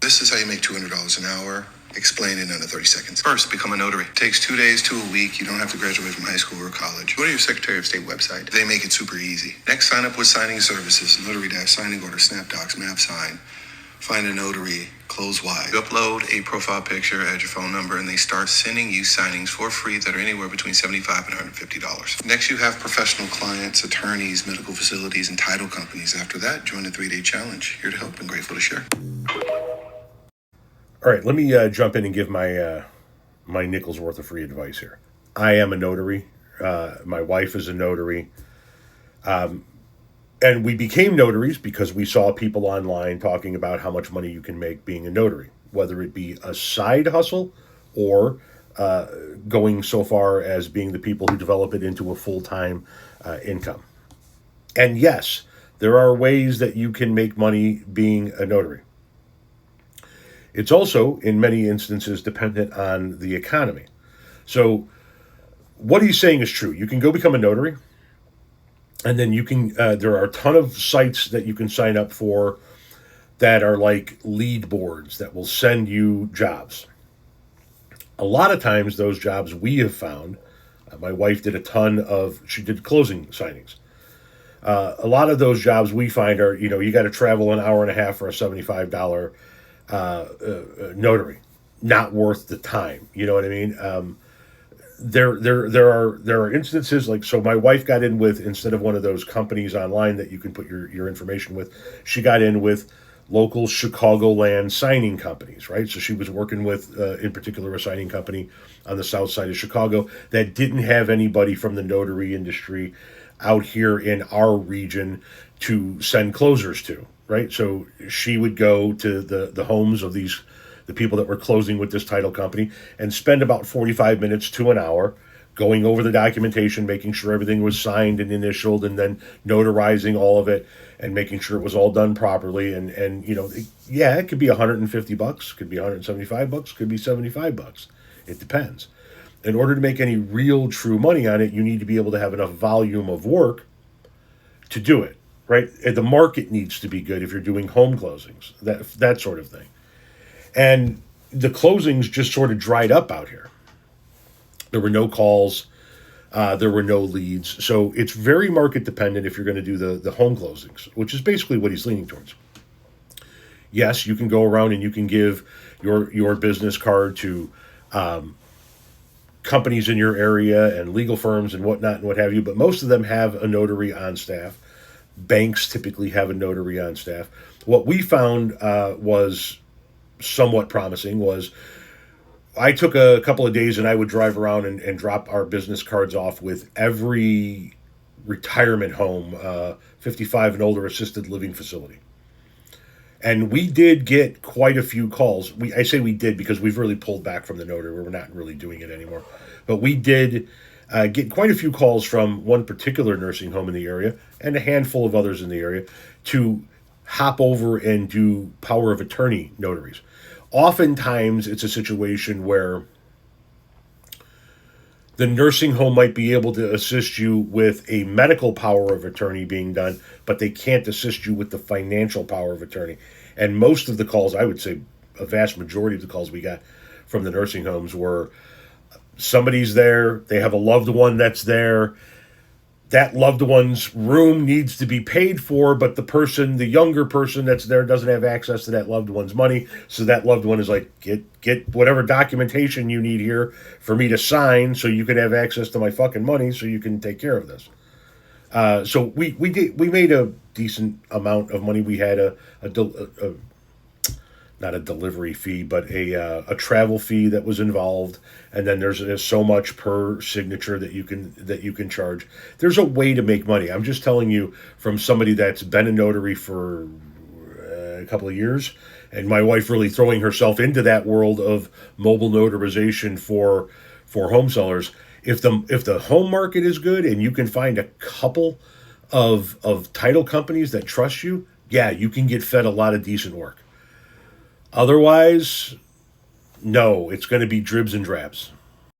This is how you make $200 an hour. Explain in under 30 seconds. First, become a notary. Takes 2 days to a week. You don't have to graduate from high school or college. Go to your Secretary of State website. They make it super easy. Next, sign up with signing services. Notary Dash, signing order, SnapDocs, MapSign. Find a notary, close wide. You upload a profile picture, add your phone number, and they start sending you signings for free that are anywhere between $75 and $150. Next, you have professional clients, attorneys, medical facilities, and title companies. After that, join the 3-day challenge. Here to help and grateful to share. All right, let me jump in and give my my nickel's worth of free advice here. I am a notary. My wife is a notary. And we became notaries because we saw people online talking about how much money you can make being a notary, whether it be a side hustle or going so far as being the people who develop it into a full-time income. And yes, there are ways that you can make money being a notary. It's also, in many instances, dependent on the economy. So what he's saying is true. You can go become a notary, and then you can, there are a ton of sites that you can sign up for that are like lead boards that will send you jobs. A lot of times those jobs we have found, my wife did she did closing signings. A lot of those jobs we find are, you got to travel an hour and a half for a $75 notary, not worth the time. You know what I mean? There are instances like, so my wife got in with, instead of one of those companies online that you can put your information with, she got in with local Chicagoland signing companies, right? So she was working with, in particular, a signing company on the south side of Chicago that didn't have anybody from the notary industry out here in our region to send closers to, right? So she would go to the homes of the people that were closing with this title company and spend about 45 minutes to an hour going over the documentation, making sure everything was signed and initialed, and then notarizing all of it and making sure it was all done properly. And it could be $150, could be $175, could be $75. It depends. In order to make any real true money on it, you need to be able to have enough volume of work to do it, right? And the market needs to be good if you're doing home closings, that sort of thing. And the closings just sort of dried up out here. There were no calls. There were no leads. So it's very market dependent if you're going to do the home closings, which is basically what he's leaning towards. Yes, you can go around and you can give your business card to companies in your area and legal firms and whatnot and what have you, but most of them have a notary on staff. Banks typically have a notary on staff. What we found was somewhat promising was I took a couple of days and I would drive around and drop our business cards off with every retirement home, 55 and older assisted living facility. And we did get quite a few calls. I say we did because we've really pulled back from the notary. We're not really doing it anymore. But we did get quite a few calls from one particular nursing home in the area and a handful of others in the area to hop over and do power of attorney notaries. Oftentimes, it's a situation where the nursing home might be able to assist you with a medical power of attorney being done, but they can't assist you with the financial power of attorney. And most of the calls, I would say a vast majority of the calls we got from the nursing homes were somebody's there, they have a loved one that's there, that loved one's room needs to be paid for, but the younger person that's there doesn't have access to that loved one's money. So that loved one is like, get whatever documentation you need here for me to sign so you can have access to my fucking money so you can take care of this. So we made a decent amount of money. We had not a delivery fee, but a travel fee that was involved, and then there's so much per signature that you can charge. There's a way to make money. I'm just telling you from somebody that's been a notary for a couple of years, and my wife really throwing herself into that world of mobile notarization for home sellers. If the home market is good and you can find a couple of title companies that trust you, yeah, you can get fed a lot of decent work. Otherwise, no, it's going to be dribs and drabs.